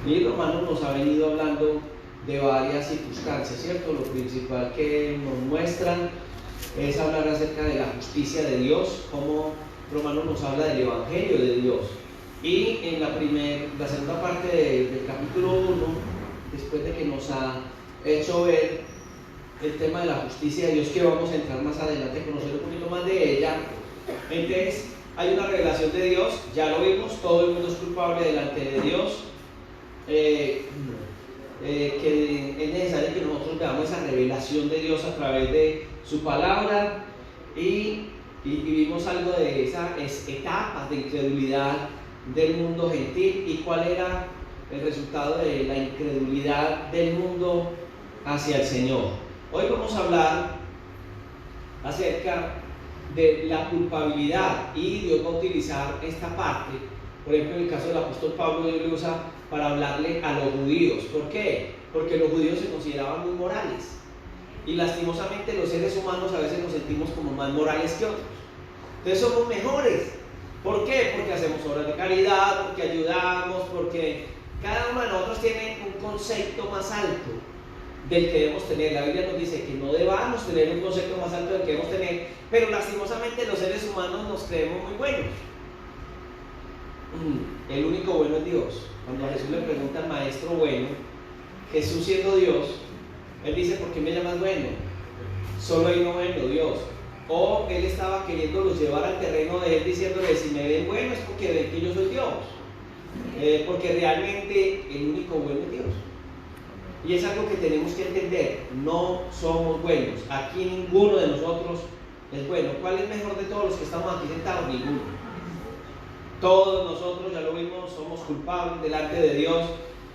Y Romanos nos ha venido hablando de varias circunstancias, ¿cierto? Lo principal que nos muestran es hablar acerca de la justicia de Dios, cómo Romanos nos habla del Evangelio de Dios. Y en la segunda parte del capítulo 1, después de que nos ha hecho ver el tema de la justicia de Dios, que vamos a entrar más adelante a conocer un poquito más de ella, entonces hay una revelación de Dios, ya lo vimos, todo el mundo es culpable delante de Dios, que es necesario que nosotros veamos esa revelación de Dios a través de su palabra, y vimos algo de esas etapas de incredulidad del mundo gentil y cuál era el resultado de la incredulidad del mundo hacia el Señor. Hoy vamos a hablar acerca de la culpabilidad, y Dios va a utilizar esta parte. Por ejemplo, en el caso del apóstol Pablo, Dios lo usa para hablarle a los judíos. ¿Por qué? Porque los judíos se consideraban muy morales, y lastimosamente los seres humanos a veces nos sentimos como más morales que otros. Entonces somos mejores. ¿Por qué? Porque hacemos obras de caridad, porque ayudamos, porque cada uno de nosotros tiene un concepto más alto del que debemos tener. La Biblia nos dice que no debamos tener un concepto más alto del que debemos tener, pero lastimosamente los seres humanos nos creemos muy buenos. El único bueno es Dios. Cuando a Jesús le pregunta al maestro bueno, Jesús siendo Dios, él dice: ¿por qué me llamas bueno? Solo hay uno bueno, Dios. O él estaba queriéndolos llevar al terreno de él, diciéndoles: si me ven bueno es porque ven que yo soy Dios, porque realmente el único bueno es Dios. Y es algo que tenemos que entender. No somos buenos, aquí ninguno de nosotros es bueno. ¿Cuál es mejor de todos los que estamos aquí sentados? Ninguno. Todos nosotros, ya lo vimos, somos culpables delante de Dios.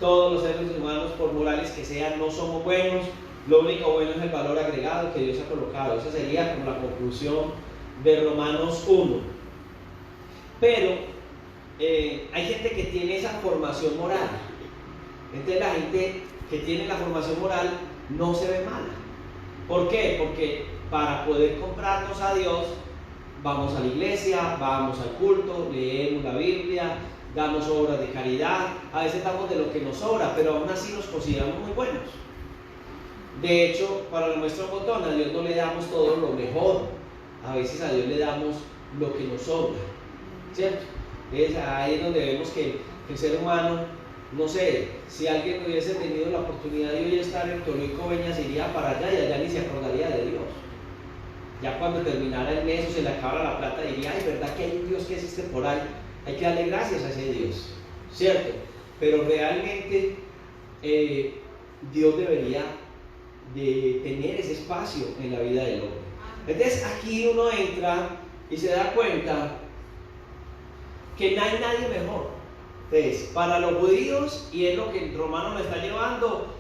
Todos los seres humanos, por morales que sean, no somos buenos. Lo único bueno es el valor agregado que Dios ha colocado. Esa sería como la conclusión de Romanos 1. Pero hay gente que tiene esa formación moral. Entonces la gente que tiene la formación moral no se ve mala. ¿Por qué? Porque para poder comprarnos a Dios, vamos a la iglesia, vamos al culto, leemos la Biblia, damos obras de caridad, a veces damos de lo que nos sobra, pero aún así nos consideramos muy buenos. De hecho, para nuestro botón, a Dios no le damos todo lo mejor, a veces a Dios le damos lo que nos sobra, ¿cierto? Es ahí donde vemos que el ser humano, no sé, si alguien hubiese tenido la oportunidad de hoy estar en Toluico, se iría para allá y allá ni se acordaría de Dios. Ya cuando terminara el mes o se le acabara la plata, diría: ay, ¿verdad que hay un Dios que existe por ahí? Hay que darle gracias a ese Dios, ¿cierto? Pero realmente Dios debería de tener ese espacio en la vida del hombre. Entonces aquí uno entra y se da cuenta que no hay nadie mejor. Entonces, para los judíos, y es lo que el romano me está llevando,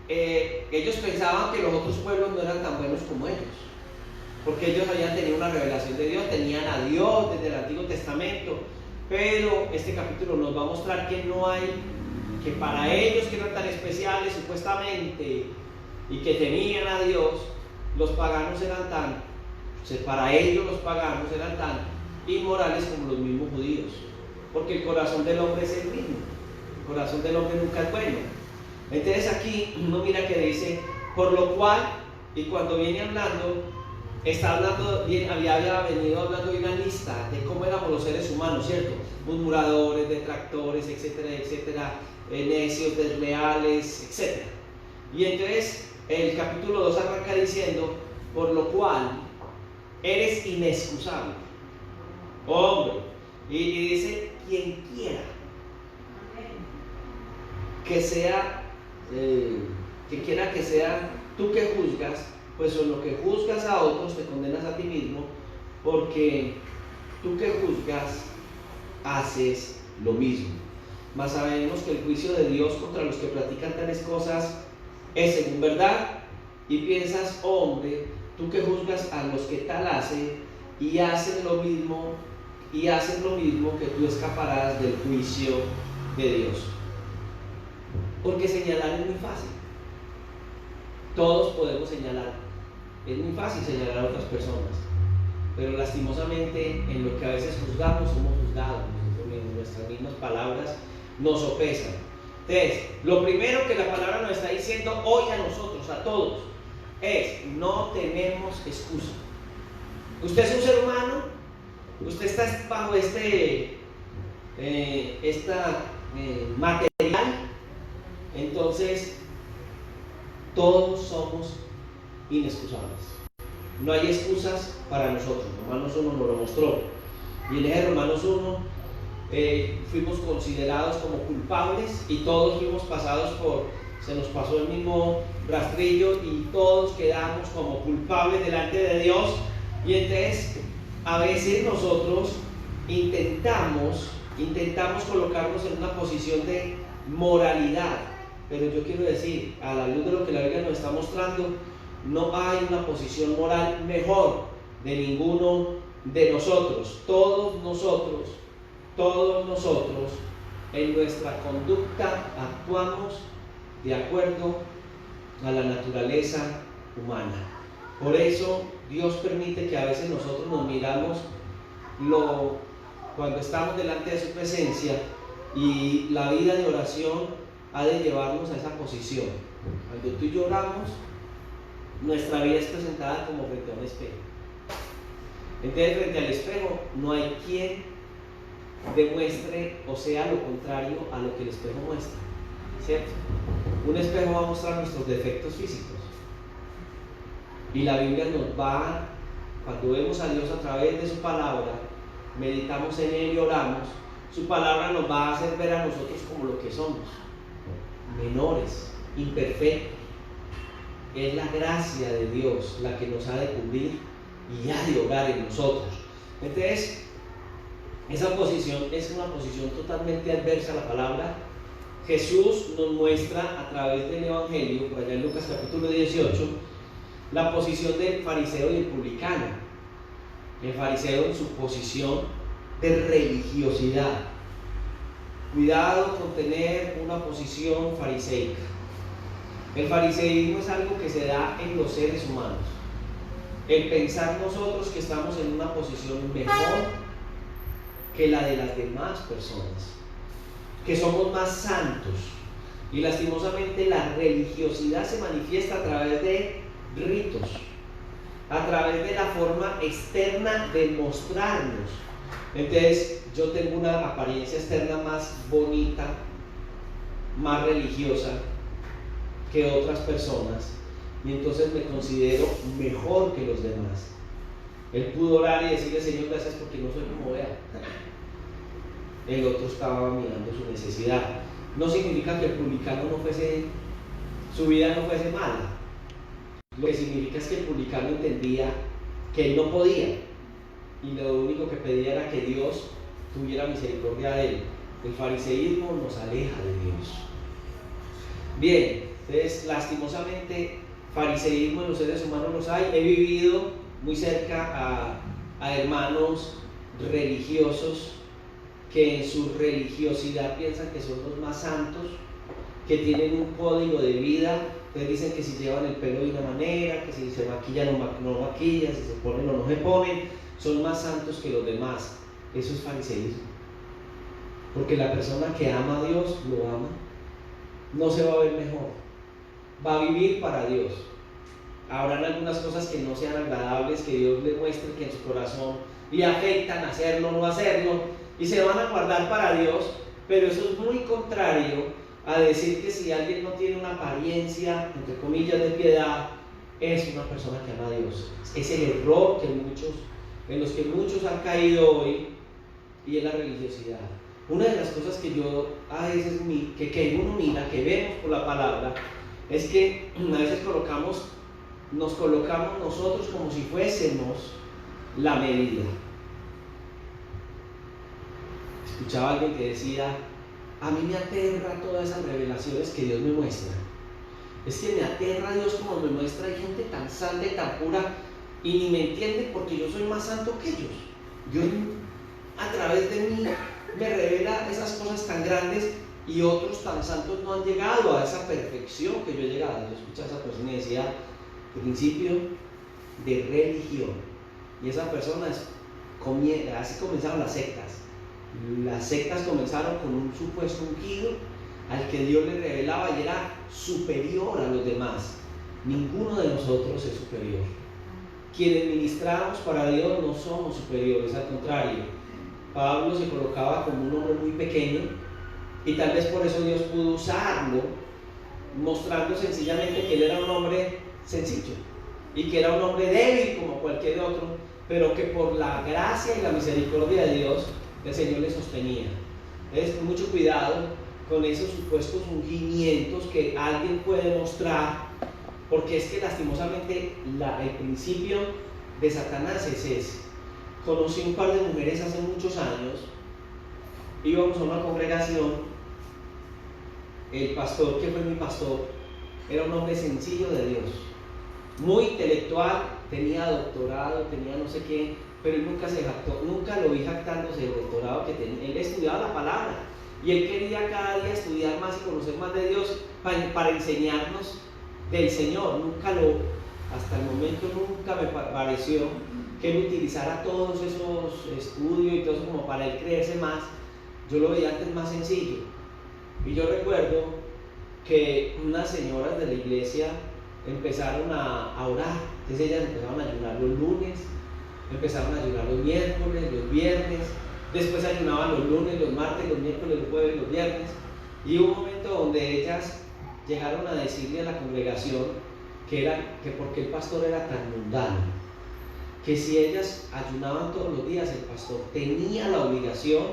ellos pensaban que los otros pueblos no eran tan buenos como ellos, porque ellos habían tenido una revelación de Dios, tenían a Dios desde el Antiguo Testamento. Pero este capítulo nos va a mostrar que no hay, que para ellos que eran tan especiales supuestamente y que tenían a Dios, los paganos eran tan, o sea, para ellos los paganos eran tan inmorales como los mismos judíos, porque el corazón del hombre es el mismo, el corazón del hombre nunca es bueno. Entonces aquí uno mira que dice: por lo cual, y cuando viene hablando, está hablando bien, había venido hablando de una lista de cómo éramos los seres humanos, ¿cierto? Murmuradores, detractores, etcétera, etcétera, necios, desleales, etcétera. Y entonces el capítulo 2 arranca diciendo: por lo cual eres inexcusable, hombre. Y dice: quien quiera que sea, quien quiera que sea tú que juzgas, pues con lo que juzgas a otros te condenas a ti mismo, porque tú que juzgas haces lo mismo. Mas sabemos que el juicio de Dios contra los que practican tales cosas es según verdad. Y piensas: hombre, tú que juzgas a los que tal hacen y hacen lo mismo, que tú escaparás del juicio de Dios. Porque señalar es muy fácil. Todos podemos señalar. Es muy fácil señalar a otras personas, pero lastimosamente en lo que a veces juzgamos somos juzgados nosotros mismos. Nuestras mismas palabras nos sopesan. Entonces, lo primero que la palabra nos está diciendo hoy a nosotros, a todos, es: no tenemos excusa. Usted es un ser humano, usted está bajo material, entonces todos somos inexcusables. No hay excusas para nosotros. Romanos 1 nos lo mostró. Y en ese Romanos 1 fuimos considerados como culpables y todos fuimos pasados se nos pasó el mismo rastrillo y todos quedamos como culpables delante de Dios. Y entonces a veces nosotros intentamos colocarnos en una posición de moralidad, pero yo quiero decir, a la luz de lo que la Biblia nos está mostrando, no hay una posición moral mejor de ninguno de nosotros. Todos nosotros en nuestra conducta actuamos de acuerdo a la naturaleza humana. Por eso Dios permite que a veces nosotros nos miramos cuando estamos delante de su presencia, y la vida de oración ha de llevarnos a esa posición. Cuando tú y yo oramos, nuestra vida es presentada como frente a un espejo. Entonces, frente al espejo no hay quien demuestre o sea lo contrario a lo que el espejo muestra, ¿cierto? Un espejo va a mostrar nuestros defectos físicos, y la Biblia nos va, cuando vemos a Dios a través de su palabra, meditamos en Él y oramos, su palabra nos va a hacer ver a nosotros como lo que somos: menores, imperfectos. Es la gracia de Dios la que nos ha de cubrir y ha de obrar en nosotros. Entonces, esa posición es una posición totalmente adversa a la palabra. Jesús nos muestra a través del Evangelio, por allá en Lucas capítulo 18, la posición del fariseo y el publicano. El fariseo en su posición de religiosidad. Cuidado con tener una posición fariseica. El fariseísmo es algo que se da en los seres humanos. El pensar nosotros que estamos en una posición mejor que la de las demás personas, que somos más santos. Y lastimosamente la religiosidad se manifiesta a través de ritos, a través de la forma externa de mostrarnos. Entonces, yo tengo una apariencia externa más bonita, más religiosa que otras personas, y entonces me considero mejor que los demás. Él pudo orar y decirle: Señor, gracias porque no soy como vea. El otro estaba mirando su necesidad. No significa que el publicano su vida no fuese mala. Lo que significa es que el publicano entendía que él no podía, y lo único que pedía era que Dios tuviera misericordia de él. El fariseísmo nos aleja de Dios. Bien, entonces lastimosamente fariseísmo en los seres humanos los hay. He vivido muy cerca a hermanos religiosos que en su religiosidad piensan que son los más santos, que tienen un código de vida. Entonces dicen que si llevan el pelo de una manera, que si se maquillan no maquillan, si se ponen o no se ponen, son más santos que los demás. Eso es fariseísmo. Porque la persona que ama a Dios, lo ama, no se va a ver mejor, va a vivir para Dios. Habrán algunas cosas que no sean agradables, que Dios le muestre que en su corazón le afectan hacerlo o no hacerlo, y se van a guardar para Dios, pero eso es muy contrario a decir que si alguien no tiene una apariencia, entre comillas, de piedad, es una persona que ama a Dios. Es el error en los que muchos han caído hoy, y es la religiosidad. Una de las cosas que yo a veces que uno mira, que vemos por la palabra, es que a veces nos colocamos nosotros como si fuésemos la medida. Escuchaba a alguien que decía: a mí me aterra todas esas revelaciones que Dios me muestra. Es que me aterra Dios como me muestra. Hay gente tan santa y tan pura y ni me entiende porque yo soy más santo que ellos. Dios a través de mí me revela esas cosas tan grandes, y otros tan santos no han llegado a esa perfección que yo he llegado. Yo escuchaba a esa persona y decía: principio de religión. Y esa persona así comenzaron las sectas. Las sectas comenzaron con un supuesto ungido, al que Dios le revelaba y era superior a los demás. Ninguno de nosotros es superior. Quienes ministramos para Dios no somos superiores, al contrario. Pablo se colocaba como un hombre muy pequeño y tal vez por eso Dios pudo usarlo, mostrando sencillamente que él era un hombre sencillo y que era un hombre débil como cualquier otro, pero que por la gracia y la misericordia de Dios el Señor le sostenía. Entonces, mucho cuidado con esos supuestos ungimientos que alguien puede mostrar, porque es que lastimosamente el principio de Satanás es ese. Conocí un par de mujeres hace muchos años, íbamos a una congregación, el pastor que fue mi pastor era un hombre sencillo de Dios, muy intelectual, tenía doctorado, tenía no sé qué, pero él nunca se jactó, nunca lo vi jactándose del doctorado que tenía. Él estudiaba la palabra y él quería cada día estudiar más y conocer más de Dios para enseñarnos del Señor. Hasta el momento nunca me pareció que él utilizara todos esos estudios y todo eso como para él creerse más. Yo lo veía antes más sencillo. Y yo recuerdo que unas señoras de la iglesia empezaron a orar. Entonces ellas empezaron a ayunar los lunes, empezaron a ayunar los miércoles, los viernes, después ayunaban los lunes, los martes, los miércoles, los jueves, los viernes. Y hubo un momento donde ellas llegaron a decirle a la congregación que porque el pastor era tan mundano, que si ellas ayunaban todos los días, el pastor tenía la obligación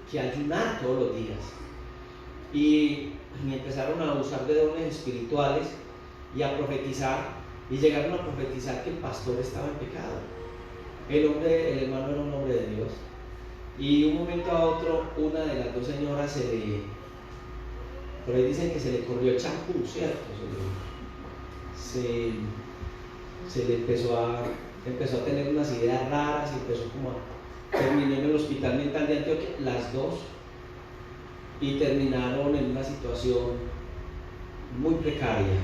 que ayunar todos los días. Y empezaron a usar de dones espirituales y a profetizar, y llegaron a profetizar que el pastor estaba en pecado. El hermano era un hombre de Dios, y de un momento a otro una de las dos señoras por ahí dicen que se le corrió el champú, ¿cierto? Se le empezó a tener unas ideas raras y empezó como terminó en el hospital mental de Antioquia, las dos, y terminaron en una situación muy precaria.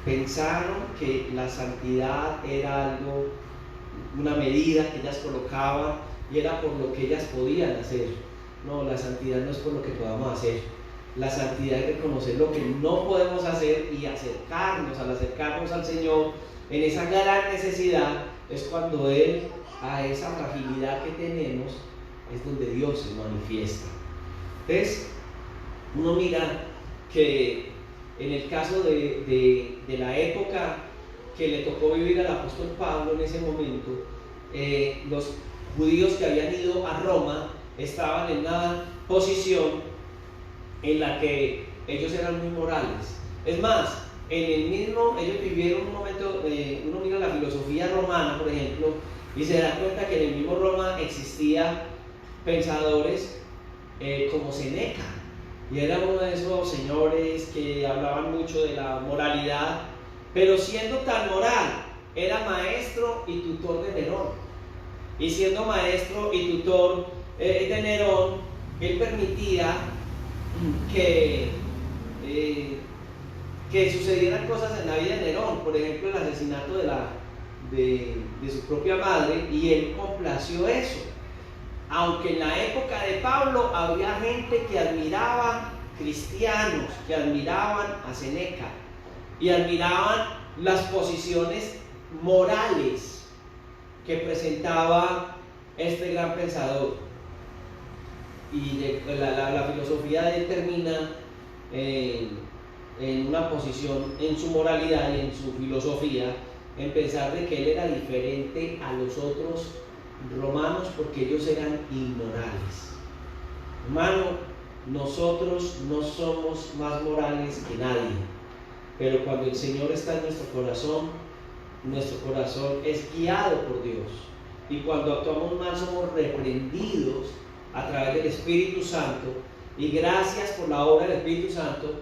Pensaron que la santidad era algo, una medida que ellas colocaban y era por lo que ellas podían hacer. No, la santidad no es por lo que podamos hacer. La santidad es reconocer lo que no podemos hacer y acercarnos al Señor en esa gran necesidad. Es cuando Él, a esa fragilidad que tenemos, es donde Dios se manifiesta. Entonces, uno mira que en el caso de la época que le tocó vivir al apóstol Pablo en ese momento, los judíos que habían ido a Roma estaban en una posición en la que ellos eran muy morales. Es más, ellos vivieron un momento, uno mira la filosofía romana, por ejemplo, y se da cuenta que en el mismo Roma existía pensadores como Séneca, y era uno de esos señores que hablaban mucho de la moralidad, pero siendo tan moral, era maestro y tutor de Nerón. Y siendo maestro y tutor de Nerón, él permitía que sucedieran cosas en la vida de Nerón, por ejemplo el asesinato de su propia madre, y él complació eso. Aunque en la época de Pablo había gente que admiraba, cristianos que admiraban a Séneca y admiraban las posiciones morales que presentaba este gran pensador. Y la filosofía de él termina en una posición en su moralidad y en su filosofía, en pensar de que él era diferente a los otros romanos porque ellos eran inmorales. Hermano, nosotros no somos más morales que nadie, pero cuando el Señor está en nuestro corazón es guiado por Dios, y cuando actuamos mal somos reprendidos a través del Espíritu Santo, y gracias por la obra del Espíritu Santo,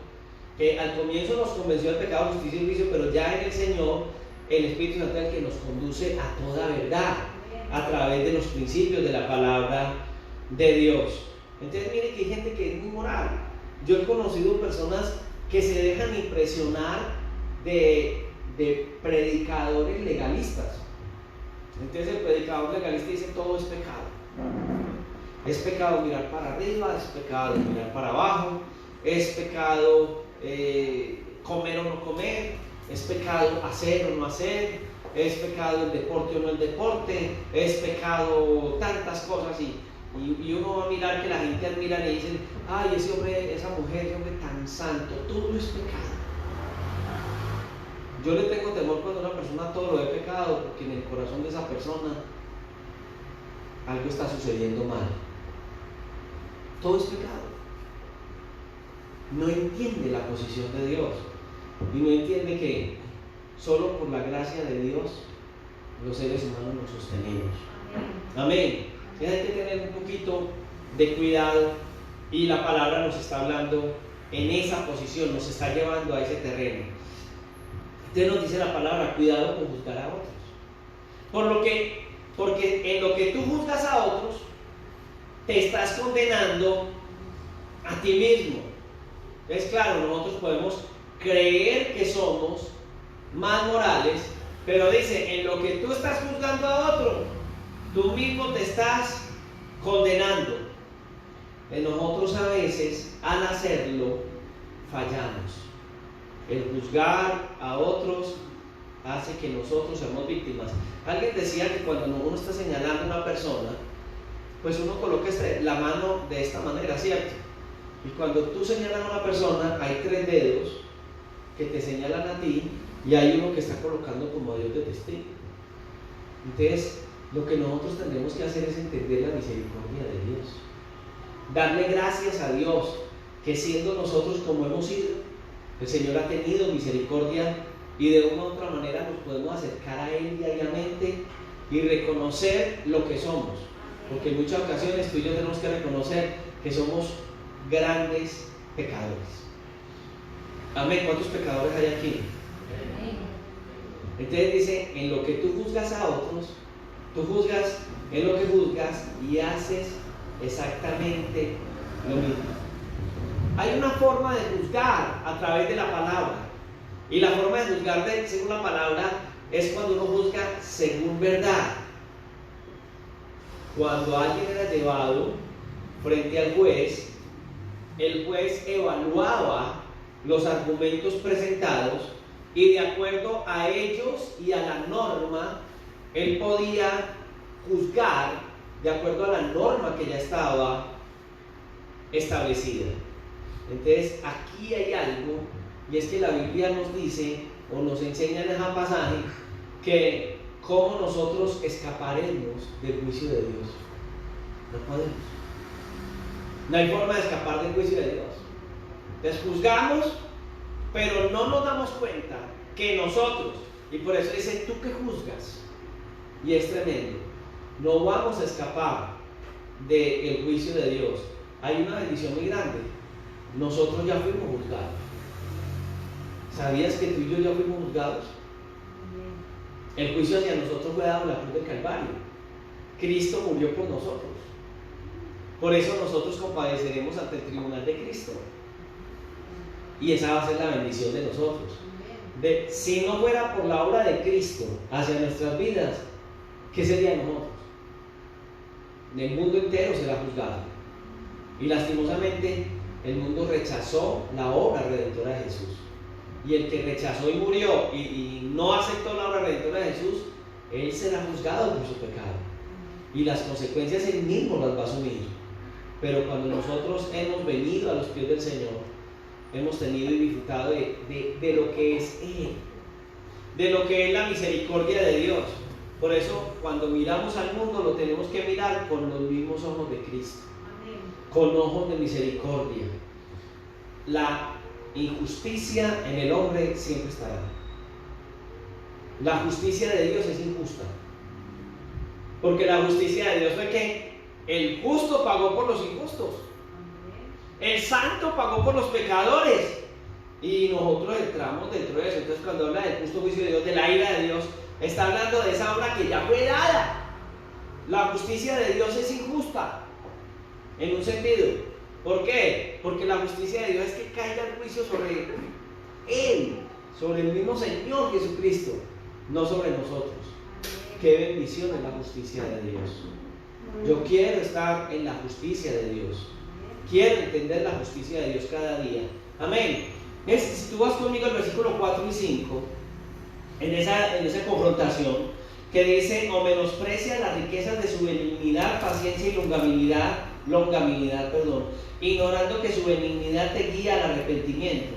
que al comienzo nos convenció del pecado, justicia y juicio, pero ya en el Señor el Espíritu Santo es el que nos conduce a toda verdad a través de los principios de la palabra de Dios. Entonces mire que hay gente que es muy moral. Yo he conocido personas que se dejan impresionar de predicadores legalistas. Entonces el predicador legalista dice todo es pecado. Es pecado mirar para arriba, es pecado mirar para abajo, es pecado comer o no comer, es pecado hacer o no hacer, es pecado el deporte o no el deporte, es pecado tantas cosas y uno va a mirar que la gente admira y dicen, ay, ese hombre, esa mujer, ese hombre tan santo, todo es pecado. Yo le tengo temor cuando una persona todo lo ve pecado, porque en el corazón de esa persona algo está sucediendo mal. Todo es pecado. No entiende la posición de Dios y no entiende que solo por la gracia de Dios los seres humanos nos sostenemos. Amén. Hay que tener un poquito de cuidado y la palabra nos está hablando en esa posición, nos está llevando a ese terreno. Entonces nos dice la palabra, cuidado con juzgar a otros. Porque en lo que tú juzgas a otros, te estás condenando a ti mismo. Es claro, nosotros podemos creer que somos más morales, pero dice, en lo que tú estás juzgando a otro, tú mismo te estás condenando. Nosotros a veces, al hacerlo, fallamos. El juzgar a otros hace que nosotros seamos víctimas. Alguien decía que cuando uno está señalando a una persona, pues uno coloca la mano de esta manera, ¿cierto? Y cuando tú señalas a una persona, hay 3 dedos que te señalan a ti y hay uno que está colocando como Dios de testigo. Entonces, lo que nosotros tendremos que hacer es entender la misericordia de Dios. Darle gracias a Dios, que siendo nosotros como hemos sido, el Señor ha tenido misericordia y de una u otra manera nos podemos acercar a Él diariamente y reconocer lo que somos. Porque en muchas ocasiones tú y yo tenemos que reconocer que somos grandes pecadores. Amén. ¿Cuántos pecadores hay aquí? Entonces dice, en lo que tú juzgas a otros, tú juzgas en lo que juzgas y haces exactamente lo mismo. Hay una forma de juzgar a través de la palabra. Y la forma de juzgar según la palabra es cuando uno juzga según verdad. Cuando alguien era llevado frente al juez, el juez evaluaba los argumentos presentados y de acuerdo a ellos y a la norma, él podía juzgar de acuerdo a la norma que ya estaba establecida. Entonces aquí hay algo, y es que la Biblia nos dice o nos enseña en ese pasaje que cómo nosotros escaparemos del juicio de Dios. No podemos. No hay forma de escapar del juicio de Dios. Entonces juzgamos, pero no nos damos cuenta que nosotros, y por eso dice, tú que juzgas, y es tremendo, no vamos a escapar del juicio de Dios. Hay una bendición muy grande. Nosotros ya fuimos juzgados. ¿Sabías que tú y yo ya fuimos juzgados? El juicio hacia nosotros fue dado en la cruz del Calvario. Cristo murió por nosotros. Por eso nosotros compadeceremos ante el tribunal de Cristo. Y esa va a ser la bendición de nosotros. Si no fuera por la obra de Cristo hacia nuestras vidas, ¿qué sería de nosotros? El mundo entero será juzgado. Y lastimosamente, el mundo rechazó la obra redentora de Jesús. Y el que rechazó y murió y no aceptó la obra redentora de Jesús, él será juzgado por su pecado. Y las consecuencias él mismo las va a asumir. Pero cuando nosotros hemos venido a los pies del Señor, hemos tenido y disfrutado de lo que es Él, de lo que es la misericordia de Dios. Por eso, cuando miramos al mundo, lo tenemos que mirar con los mismos ojos de Cristo. Con ojos de misericordia. La injusticia en el hombre siempre estará. La justicia de Dios es injusta. Porque la justicia de Dios fue que el justo pagó por los injustos. El santo pagó por los pecadores. Y nosotros entramos dentro de eso. Entonces, cuando habla del justo juicio de Dios, de la ira de Dios, está hablando de esa obra que ya fue dada. La justicia de Dios es injusta. En un sentido. ¿Por qué? Porque la justicia de Dios es que caiga el juicio sobre Él, sobre el mismo Señor Jesucristo, no sobre nosotros. Qué bendición es la justicia de Dios. Yo quiero estar en la justicia de Dios. Quiero entender la justicia de Dios cada día. Amén. Si tú vas conmigo al versículo 4 y 5, en esa confrontación, que dice: o menosprecia las riquezas de su benignidad, paciencia y longanimidad, ignorando que su benignidad te guía al arrepentimiento.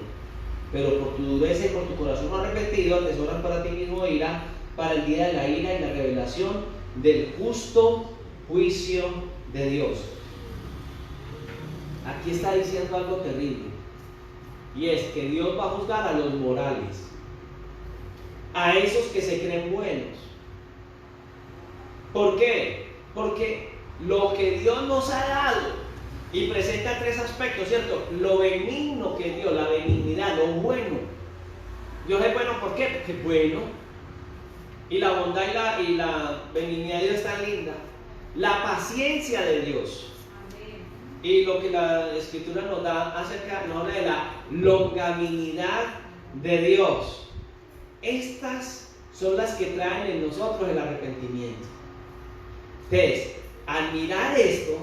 Pero por tu dureza y por tu corazón no arrepentido, atesoran para ti mismo ira, para el día de la ira y la revelación del justo juicio de Dios. Aquí está diciendo algo terrible, y es que Dios va a juzgar a los morales, a esos que se creen buenos. ¿Por qué? Porque lo que Dios nos ha dado, y presenta tres aspectos, ¿cierto? Lo benigno que es Dios, la benignidad, lo bueno. Dios es bueno, ¿por qué? Porque es bueno. Y la bondad y la benignidad de Dios es tan linda. La paciencia de Dios. Y lo que la Escritura nos da nos habla de la longanimidad de Dios. Estas son las que traen en nosotros el arrepentimiento. Entonces, al mirar esto,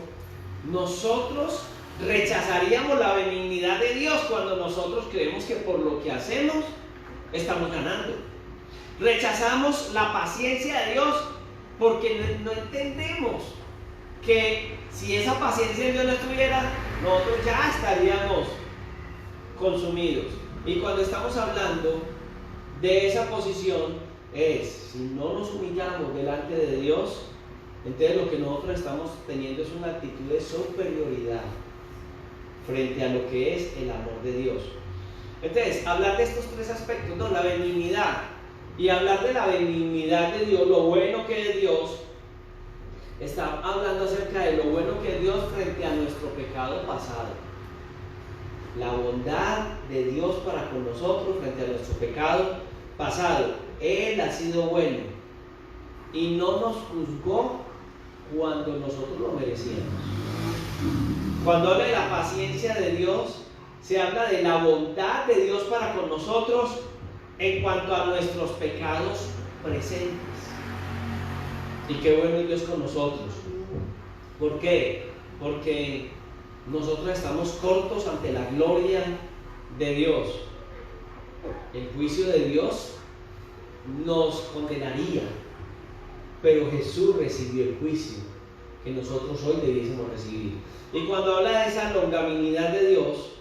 nosotros rechazaríamos la benignidad de Dios cuando nosotros creemos que por lo que hacemos estamos ganando. Rechazamos la paciencia de Dios porque no entendemos que si esa paciencia de Dios no estuviera, nosotros ya estaríamos consumidos. Y cuando estamos hablando de esa posición, si no nos humillamos delante de Dios, entonces lo que nosotros estamos teniendo es una actitud de superioridad frente a lo que es el amor de Dios. Entonces, hablar de estos tres aspectos, ¿no? La benignidad, y hablar de la benignidad de Dios, lo bueno que es Dios, está hablando acerca de lo bueno que es Dios frente a nuestro pecado pasado. La bondad de Dios para con nosotros frente a nuestro pecado pasado. Él ha sido bueno y no nos juzgó cuando nosotros lo merecíamos. Cuando habla de la paciencia de Dios, se habla de la bondad de Dios para con nosotros en cuanto a nuestros pecados presentes. Y qué bueno es Dios con nosotros. ¿Por qué? Porque nosotros estamos cortos ante la gloria de Dios. El juicio de Dios nos condenaría, pero Jesús recibió el juicio que nosotros hoy debiésemos recibir. Y cuando habla de esa longanimidad de Dios,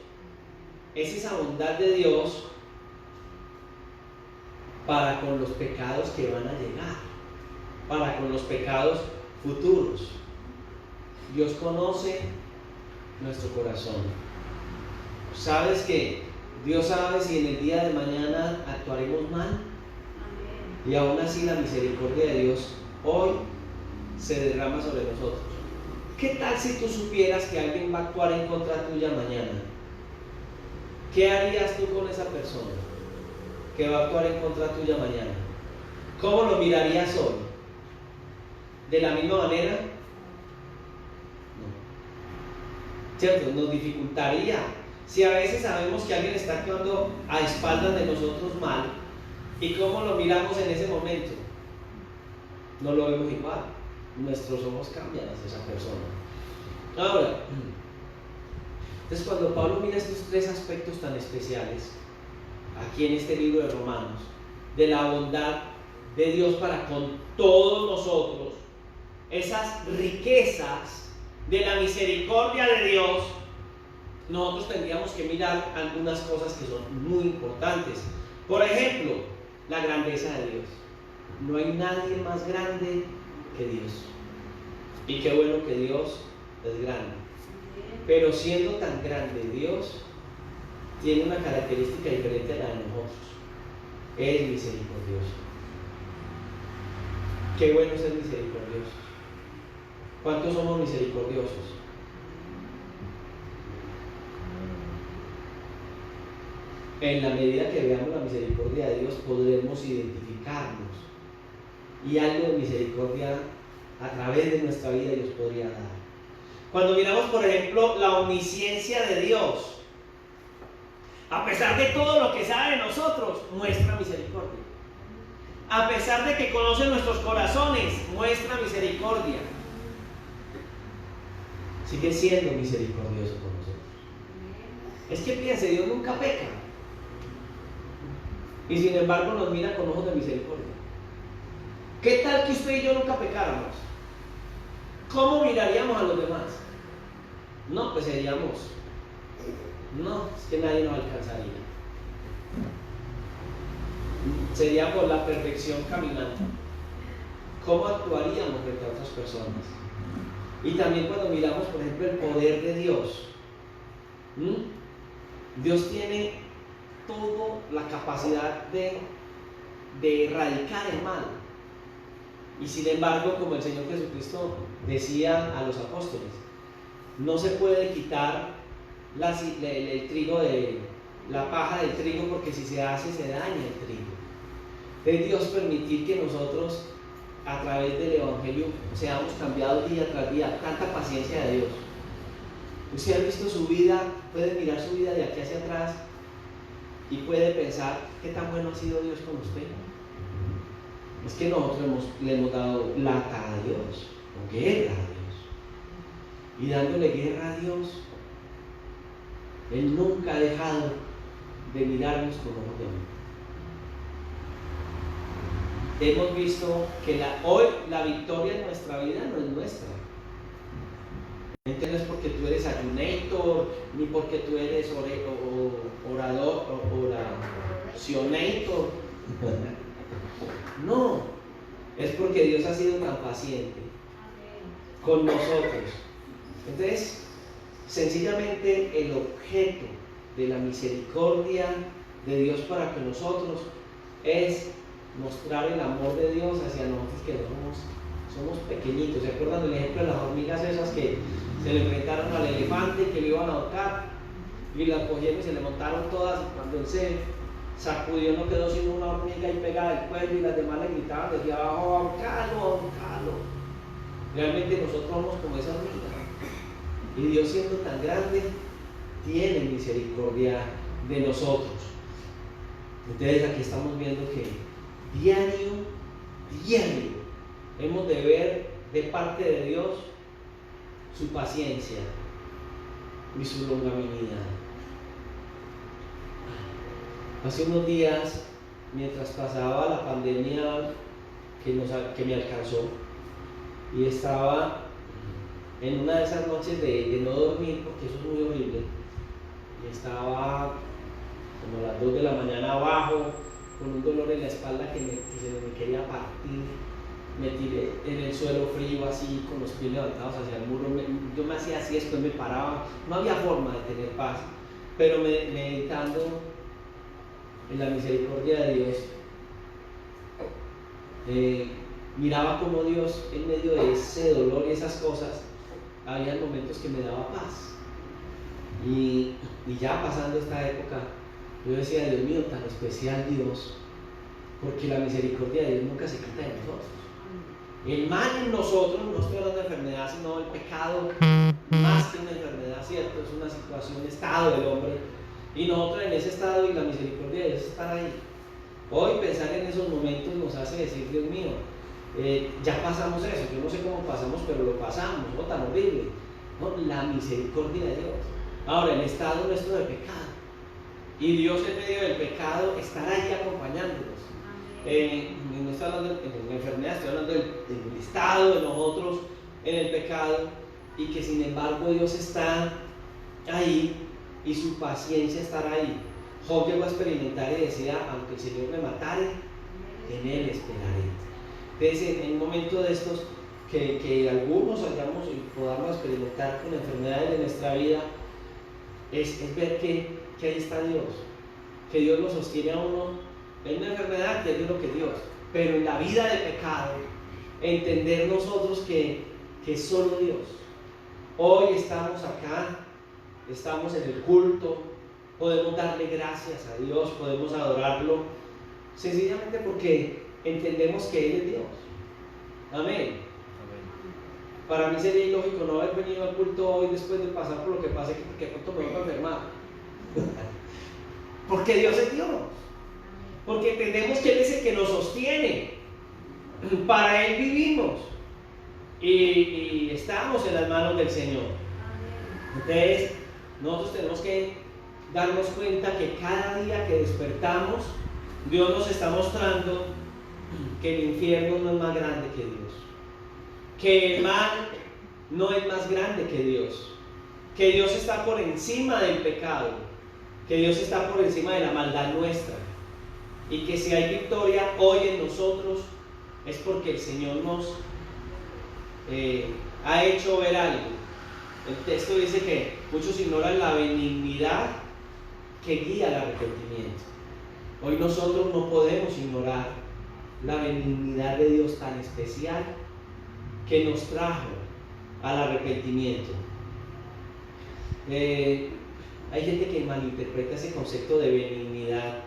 es esa bondad de Dios para con los pecados que van a llegar, para con los pecados futuros. Dios conoce nuestro corazón. ¿Sabes que Dios sabe si en el día de mañana actuaremos mal? Y aún así la misericordia de Dios hoy se derrama sobre nosotros. ¿Qué tal si tú supieras que alguien va a actuar en contra tuya mañana? ¿Qué harías tú con esa persona que va a actuar en contra tuya mañana? ¿Cómo lo mirarías hoy? ¿De la misma manera? No. ¿Cierto? Nos dificultaría. Si a veces sabemos que alguien está actuando a espaldas de nosotros mal, ¿y cómo lo miramos en ese momento? No lo vemos igual. Nuestros ojos cambian hacia esa persona. Ahora, entonces cuando Pablo mira estos tres aspectos tan especiales, aquí en este libro de Romanos, de la bondad de Dios para con todos nosotros, esas riquezas de la misericordia de Dios, nosotros tendríamos que mirar algunas cosas que son muy importantes. Por ejemplo, la grandeza de Dios. No hay nadie más grande que Dios. Y qué bueno que Dios es grande. Pero siendo tan grande Dios, tiene una característica diferente a la de nosotros. Es misericordioso. Qué bueno ser misericordioso. ¿Cuántos somos misericordiosos? En la medida que veamos la misericordia de Dios, podremos identificarnos y algo de misericordia a través de nuestra vida Dios podría dar. Cuando miramos, por ejemplo, la omnisciencia de Dios, a pesar de todo lo que sabe de nosotros, muestra misericordia. A pesar de que conoce nuestros corazones, muestra misericordia. sigue siendo misericordioso con nosotros. Es que piense, Dios nunca peca. Y sin embargo nos mira con ojos de misericordia. ¿Qué tal que usted y yo nunca pecáramos? ¿Cómo miraríamos a los demás? No, pues seríamos. No, es que nadie nos alcanzaría. Seríamos la perfección caminando. ¿Cómo actuaríamos frente a otras personas? Y también cuando miramos, por ejemplo, el poder de Dios. Dios tiene toda la capacidad de erradicar el mal. Y sin embargo, como el Señor Jesucristo decía a los apóstoles, no se puede quitar el trigo la paja del trigo, porque si se hace se daña el trigo. Es Dios permitir que nosotros a través del Evangelio seamos cambiados día tras día. Tanta paciencia de Dios. Usted ha visto su vida, puede mirar su vida de aquí hacia atrás y puede pensar qué tan bueno ha sido Dios con usted. Es que nosotros le hemos dado lata a Dios, o guerra a Dios. Y dándole guerra a Dios, Él nunca ha dejado de mirarnos con ojos de amor. Hemos visto que hoy la victoria en nuestra vida no es nuestra. No es porque tú eres ayunator, ni porque tú eres orador o oracionator. No, es porque Dios ha sido tan paciente con nosotros. Entonces, sencillamente el objeto de la misericordia de Dios para con nosotros es mostrar el amor de Dios hacia nosotros, que somos pequeñitos. ¿Se acuerdan del ejemplo de las hormigas esas que se le enfrentaron al elefante y que lo iban a ahorcar? Y la cogieron y se le montaron todas, y cuando él se sacudió no quedó sino una hormiga ahí pegada al cuello, y las demás le gritaban desde abajo: ahorcalo, ahorcalo. Realmente nosotros somos como esa hormiga, y Dios, siendo tan grande, tiene misericordia de nosotros. Entonces aquí estamos viendo que diario hemos de ver de parte de Dios su paciencia y su longanimidad. Hace unos días, mientras pasaba la pandemia que me alcanzó, y estaba en una de esas noches de no dormir, porque eso es muy horrible, y estaba como a las 2 de la mañana abajo, con un dolor en la espalda que se me quería partir. Me tiré en el suelo frío, así, con los pies levantados hacia el muro. Yo me hacía así, después me paraba. No había forma de tener paz, pero meditando en la misericordia de Dios, miraba como Dios, en medio de ese dolor y esas cosas, había momentos que me daba paz. Y ya pasando esta época, yo decía: Dios mío, tan especial Dios, porque la misericordia de Dios nunca se quita de nosotros. El mal en nosotros, no estoy hablando de enfermedad, sino el pecado, más que una enfermedad, ¿cierto? Es una situación, un estado del hombre, y nosotros en ese estado, y la misericordia de Dios está ahí. Hoy pensar en esos momentos nos hace decir: Dios mío, ya pasamos eso. Yo no sé cómo pasamos, pero lo pasamos, no tan horrible, ¿no? La misericordia de Dios. Ahora, el estado nuestro de pecado, y Dios en medio del pecado estará ahí acompañándonos. No estoy hablando de la enfermedad, estoy hablando del estado de nosotros en el pecado, y que sin embargo Dios está ahí y su paciencia estará ahí. Job llegó a experimentar y decía: aunque el Señor me matare, en Él esperaré. Entonces, en un momento de estos que algunos hayamos y podamos experimentar con enfermedades de nuestra vida, es ver que ahí está Dios, que Dios lo sostiene a uno en una enfermedad, que es lo que Dios, pero en la vida de pecado, entender nosotros que es solo Dios. Hoy estamos acá, estamos en el culto, podemos darle gracias a Dios, podemos adorarlo, sencillamente porque entendemos que Él es Dios. Amén. Para mí sería ilógico no haber venido al culto hoy después de pasar por lo que pasé, porque de pronto me voy a enfermar. Porque Dios es Dios. Porque entendemos que Él es el que nos sostiene. Para Él vivimos. Y estamos en las manos del Señor. Entonces, nosotros tenemos que darnos cuenta que cada día que despertamos, Dios nos está mostrando que el infierno no es más grande que Dios, que el mal no es más grande que Dios, que Dios está por encima del pecado, que Dios está por encima de la maldad nuestra, y que si hay victoria hoy en nosotros es porque el Señor nos ha hecho ver algo. El texto dice que muchos ignoran la benignidad que guía al arrepentimiento. Hoy nosotros no podemos ignorar la benignidad de Dios tan especial que nos trajo al arrepentimiento. Hay gente que malinterpreta ese concepto de benignidad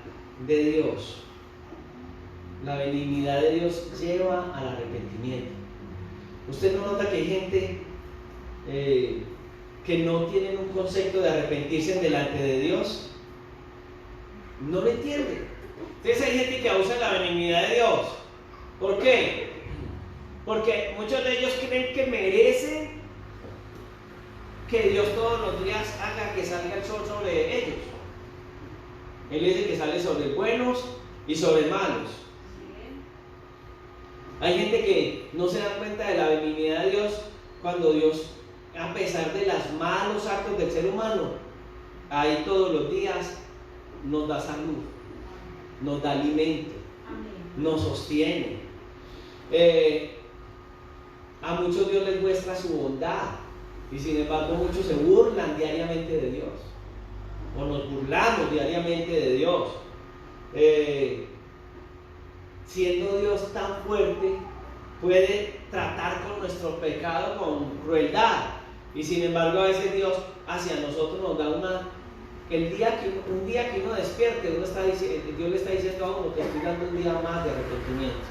de Dios. La benignidad de Dios lleva al arrepentimiento. ¿Usted no nota que hay gente que no tienen un concepto de arrepentirse delante de Dios? No lo entienden. Entonces hay gente que abusa la benignidad de Dios. ¿Por qué? Porque muchos de ellos creen que merecen que Dios todos los días haga que salga el sol sobre ellos. Él dice que sale sobre buenos y sobre malos. Hay gente que no se da cuenta de la benignidad de Dios cuando Dios, a pesar de los malos actos del ser humano, ahí todos los días nos da salud, nos da alimento, nos sostiene. A muchos Dios les muestra su bondad y sin embargo muchos se burlan diariamente de Dios, o nos burlamos diariamente de Dios. Siendo Dios tan fuerte, puede tratar con nuestro pecado con crueldad, y sin embargo a veces Dios hacia nosotros nos da un día que uno despierte, Dios le está diciendo a uno que estoy dando un día más de arrepentimiento.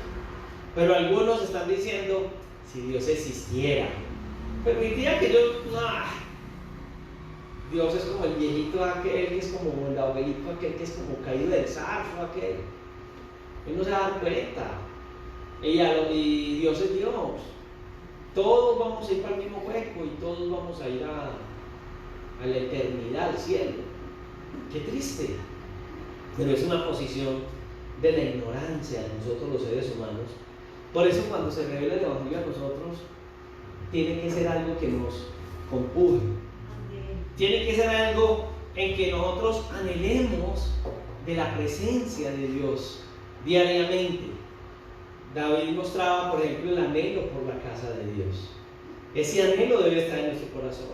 Pero algunos están diciendo, si Dios existiera, permitía que yo, Dios es como el viejito aquel, que es como el abuelito aquel que es como caído del zarzo aquel. Él no se da cuenta. Y Dios es Dios. Todos vamos a ir para el mismo hueco y todos vamos a ir a la eternidad, al cielo. Qué triste. Pero es una posición de la ignorancia de nosotros los seres humanos. Por eso cuando se revela el Evangelio a nosotros, tiene que ser algo que nos compuje. Tiene que ser algo en que nosotros anhelemos de la presencia de Dios diariamente. David mostraba, por ejemplo, el anhelo por la casa de Dios. Ese anhelo debe estar en nuestro corazón.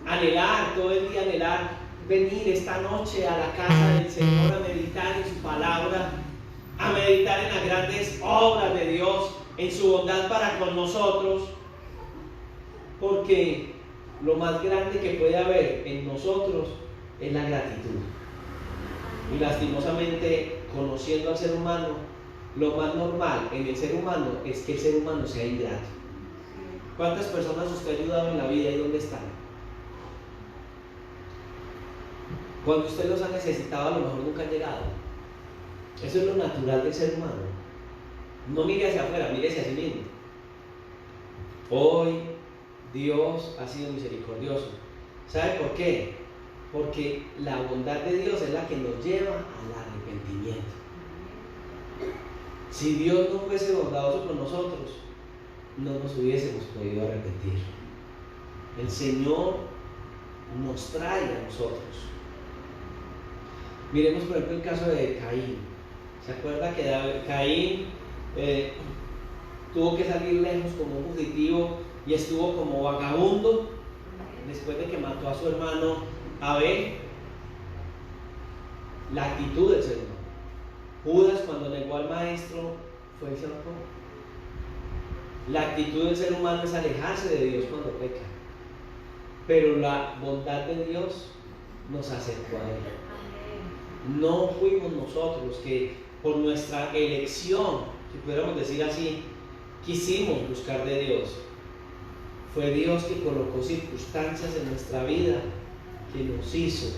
Anhelar, todo el día anhelar, venir esta noche a la casa del Señor a meditar en su palabra, a meditar en las grandes obras de Dios, en su bondad para con nosotros, porque lo más grande que puede haber en nosotros es la gratitud. Y lastimosamente, conociendo al ser humano, lo más normal en el ser humano es que el ser humano sea ingrato. ¿Cuántas personas usted ha ayudado en la vida y dónde están? Cuando usted los ha necesitado, a lo mejor nunca han llegado. Eso es lo natural del ser humano. No mire hacia afuera, mire hacia sí mismo. Hoy Dios ha sido misericordioso. ¿Sabe por qué? Porque la bondad de Dios es la que nos lleva al arrepentimiento. Si Dios no fuese bondadoso con nosotros, no nos hubiésemos podido arrepentir. El Señor nos trae a nosotros. Miremos por ejemplo el caso de Caín. ¿Se acuerda que Caín tuvo que salir lejos como un fugitivo y estuvo como vagabundo después de que mató a su hermano Abel? La actitud del ser humano. Judas, cuando negó al maestro, fue y se ahorcó. La actitud del ser humano es alejarse de Dios cuando peca, pero la bondad de Dios nos acercó a Él. No fuimos nosotros que por nuestra elección, si pudiéramos decir así, quisimos buscar de Dios. Fue Dios que colocó circunstancias en nuestra vida que nos hizo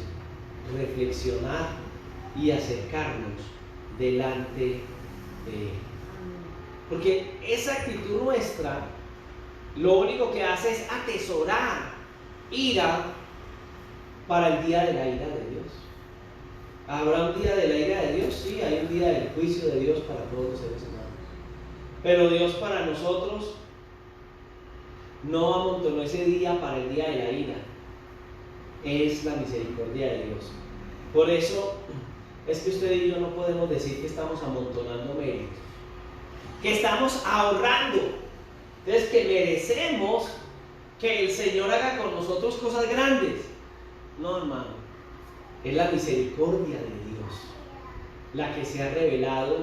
reflexionar y acercarnos delante de Él. Porque esa actitud nuestra lo único que hace es atesorar ira para el día de la ira de Dios. ¿Habrá un día de la ira de Dios? Sí, hay un día del juicio de Dios para todos los seres humanos. Pero Dios para nosotros no amontonó ese día para el día de la ira. Es la misericordia de Dios. Por eso es que usted y yo no podemos decir que estamos amontonando méritos, que estamos ahorrando, entonces que merecemos que el Señor haga con nosotros cosas grandes. No, hermano, es la misericordia de Dios la que se ha revelado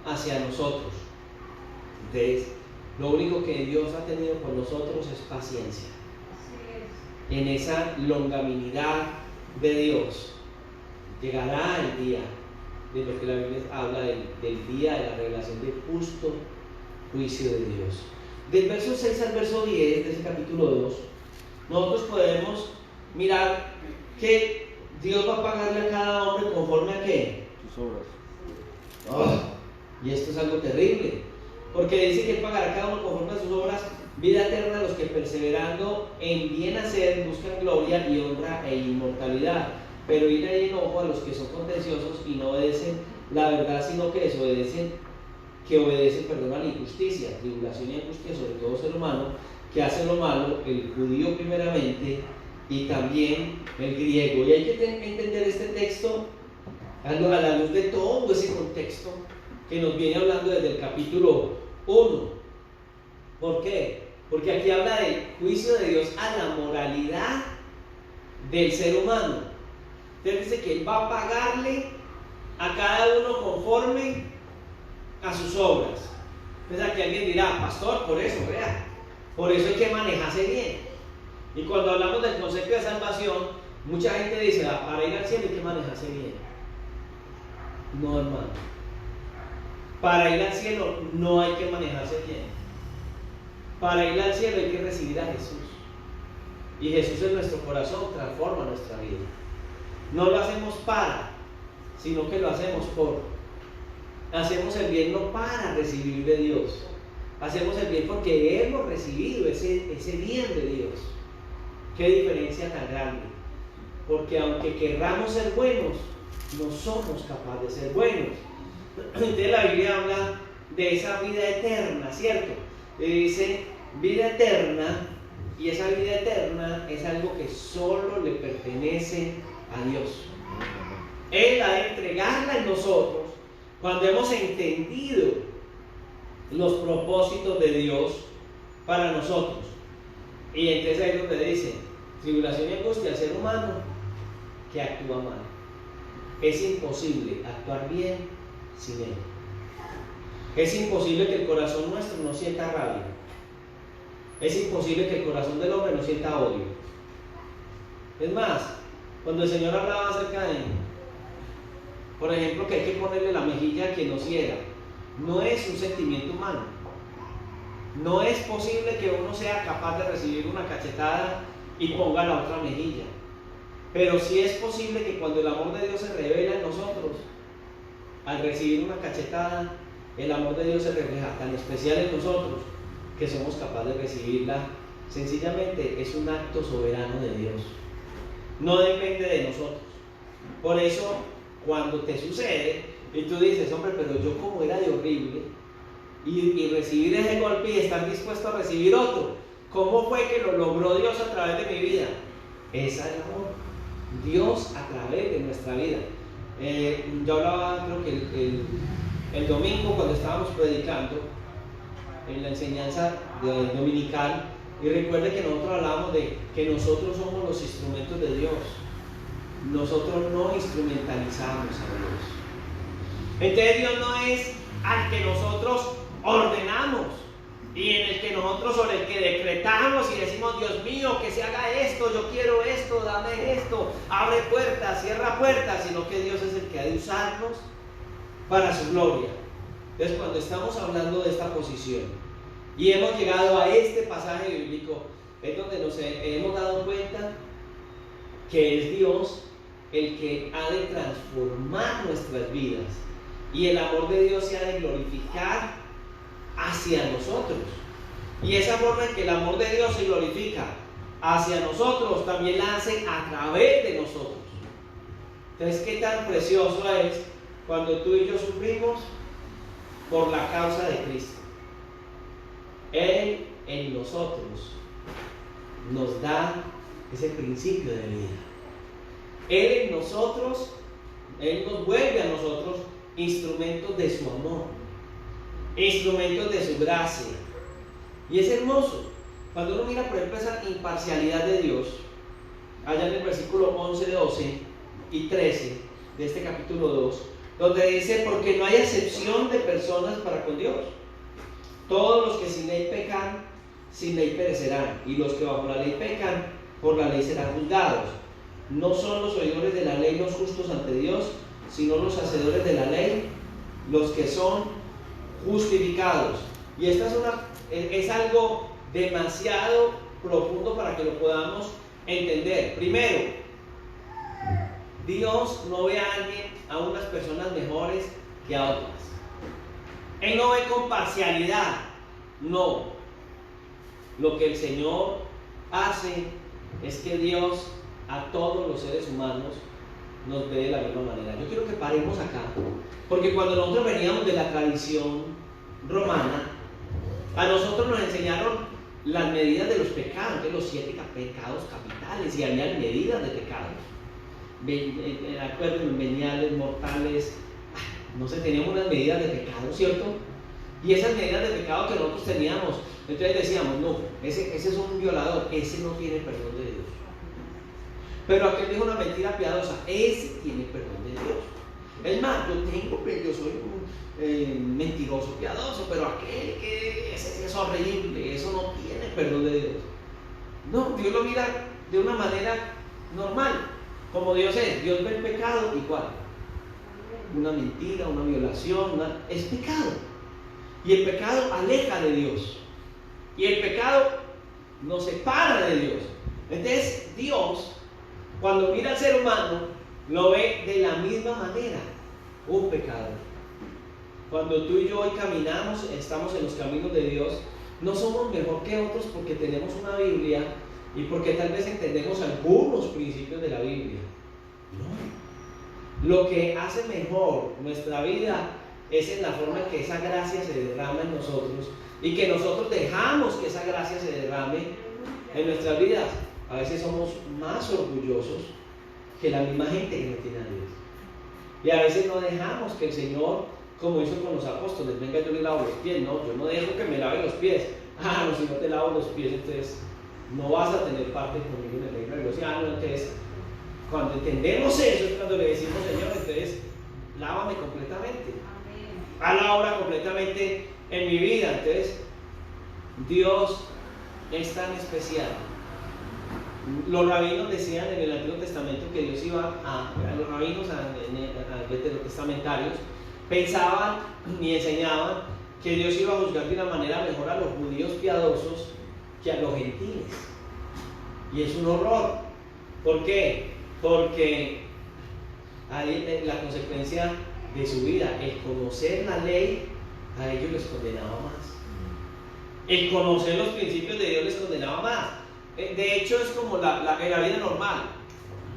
hacia nosotros. Entonces, lo único que Dios ha tenido con nosotros es paciencia. En esa longanimidad de Dios llegará el día de lo que la Biblia habla del día de la revelación del justo juicio de Dios. Del verso 6 al verso 10 de ese capítulo 2, nosotros podemos mirar que Dios va a pagarle a cada hombre conforme a ¿qué? Sus obras. Y esto es algo terrible, porque dice que Él pagará a cada uno conforme a sus obras, vida eterna a los que perseverando en bien hacer buscan gloria y honra e inmortalidad, pero ira y enojo a los que son contenciosos y no obedecen la verdad, sino que obedecen a la injusticia, tribulación y angustia sobre todo ser humano que hace lo malo, el judío primeramente y también el griego. Y hay que entender este texto a la luz de todo ese contexto que nos viene hablando desde el capítulo 1. ¿Por qué? Porque aquí habla del juicio de Dios a la moralidad del ser humano. Entonces dice que Él va a pagarle a cada uno conforme a sus obras. Entonces aquí alguien dirá, pastor, por eso hay que manejarse bien. Y cuando hablamos del concepto de salvación, mucha gente dice, para ir al cielo hay que manejarse bien. No, hermano. Para ir al cielo no hay que manejarse bien. Para ir al cielo hay que recibir a Jesús. Y Jesús en nuestro corazón transforma nuestra vida. No lo hacemos sino que lo hacemos por. Hacemos el bien no para recibir de Dios. Hacemos el bien porque hemos recibido ese bien de Dios. Qué diferencia tan grande. Porque aunque querramos ser buenos, no somos capaces de ser buenos. Entonces la Biblia habla de esa vida eterna, ¿cierto? Dice vida eterna, y esa vida eterna es algo que solo le pertenece a Dios. Él ha de entregarla en nosotros cuando hemos entendido los propósitos de Dios para nosotros. Y entonces ahí es donde dice tribulación y angustia al ser humano que actúa mal. Es imposible actuar bien sin Él. Es imposible que el corazón nuestro no sienta rabia. Es imposible que el corazón del hombre no sienta odio. Es más, cuando el Señor hablaba acerca de, por ejemplo, que hay que ponerle la mejilla a quien nos hiera, no es un sentimiento humano. No es posible que uno sea capaz de recibir una cachetada y ponga la otra mejilla. Pero sí es posible que cuando el amor de Dios se revela en nosotros, al recibir una cachetada, el amor de Dios se refleja tan especial en nosotros que somos capaces de recibirla. Sencillamente es un acto soberano de Dios. No depende de nosotros. Por eso, cuando te sucede y tú dices, hombre, pero yo como era de horrible, y recibir ese golpe y estar dispuesto a recibir otro, ¿cómo fue que lo logró Dios a través de mi vida? Esa es el amor. Dios a través de nuestra vida. Yo hablaba, creo que el domingo cuando estábamos predicando en la enseñanza dominical, y recuerde que nosotros hablábamos de que nosotros somos los instrumentos de Dios. Nosotros no instrumentalizamos a Dios. Entonces Dios no es al que nosotros ordenamos y en el que nosotros, sobre el que decretamos y decimos, Dios mío, que se haga esto, yo quiero esto, dame esto, abre puertas, cierra puertas, sino que Dios es el que ha de usarnos para su gloria. Entonces, cuando estamos hablando de esta posición y hemos llegado a este pasaje bíblico, es donde nos hemos dado cuenta que es Dios el que ha de transformar nuestras vidas y el amor de Dios se ha de glorificar hacia nosotros. Y esa forma en que el amor de Dios se glorifica hacia nosotros, también la hace a través de nosotros. Entonces, ¿qué tan precioso es cuando tú y yo sufrimos por la causa de Cristo? Él en nosotros nos da ese principio de vida. Él en nosotros, Él nos vuelve a nosotros instrumentos de su amor, instrumentos de su gracia. Y es hermoso cuando uno mira, por ejemplo, esa imparcialidad de Dios, allá en el versículo 11, 12 y 13 de este capítulo 2, donde dice: porque no hay excepción de personas para con Dios. Todos los que sin ley pecan, sin ley perecerán, y los que bajo la ley pecan, por la ley serán juzgados. No son los oidores de la ley los justos ante Dios, sino los hacedores de la ley, los que son justificados. Y esta es algo demasiado profundo para que lo podamos entender. Primero, Dios no ve a unas personas mejores que a otras. Él no ve con parcialidad. No. Lo que el Señor hace es que Dios a todos los seres humanos nos ve de la misma manera. Yo quiero que paremos acá, porque cuando nosotros veníamos de la tradición romana, a nosotros nos enseñaron las medidas de los pecados, de los 7 pecados capitales, y había medidas de pecados. Acuerden, veniales, mortales, no sé, teníamos unas medidas de pecado, ¿cierto? Y esas medidas de pecado que nosotros teníamos, entonces decíamos: no, ese es un violador, ese no tiene perdón de Dios. Pero aquel dijo una mentira piadosa, ese tiene perdón de Dios. Es más, yo soy un mentiroso piadoso, pero aquel que ese es horrible, eso no tiene perdón de Dios. No, Dios lo mira de una manera normal, como Dios es. Dios ve el pecado igual. Una mentira, una violación, es pecado. Y el pecado aleja de Dios. Y el pecado nos separa de Dios. Entonces Dios, cuando mira al ser humano, lo ve de la misma manera, un pecador. Cuando tú y yo hoy caminamos, estamos en los caminos de Dios, no somos mejor que otros porque tenemos una Biblia y porque tal vez entendemos algunos principios de la Biblia. No. Lo que hace mejor nuestra vida es en la forma en que esa gracia se derrama en nosotros y que nosotros dejamos que esa gracia se derrame en nuestras vidas. A veces somos más orgullosos que la misma gente que no tiene a Dios. Y a veces no dejamos que el Señor, como hizo con los apóstoles: venga, yo le lavo los pies. No, yo no dejo que me lave los pies. No, si no te lavo los pies, entonces no vas a tener parte conmigo en el reino de Dios. Entonces, cuando entendemos eso, es cuando le decimos: Señor, entonces lávame completamente. Haz la obra completamente en mi vida. Entonces, Dios es tan especial. Los rabinos decían en el Antiguo Testamento que Dios iba los rabinos veterotestamentarios pensaban y enseñaban que Dios iba a juzgar de una manera mejor a los judíos piadosos que a los gentiles. Y es un horror. ¿Por qué? Porque ahí la consecuencia de su vida, el conocer la ley, a ellos les condenaba más. El conocer los principios de Dios les condenaba más. De hecho, es como en la vida normal.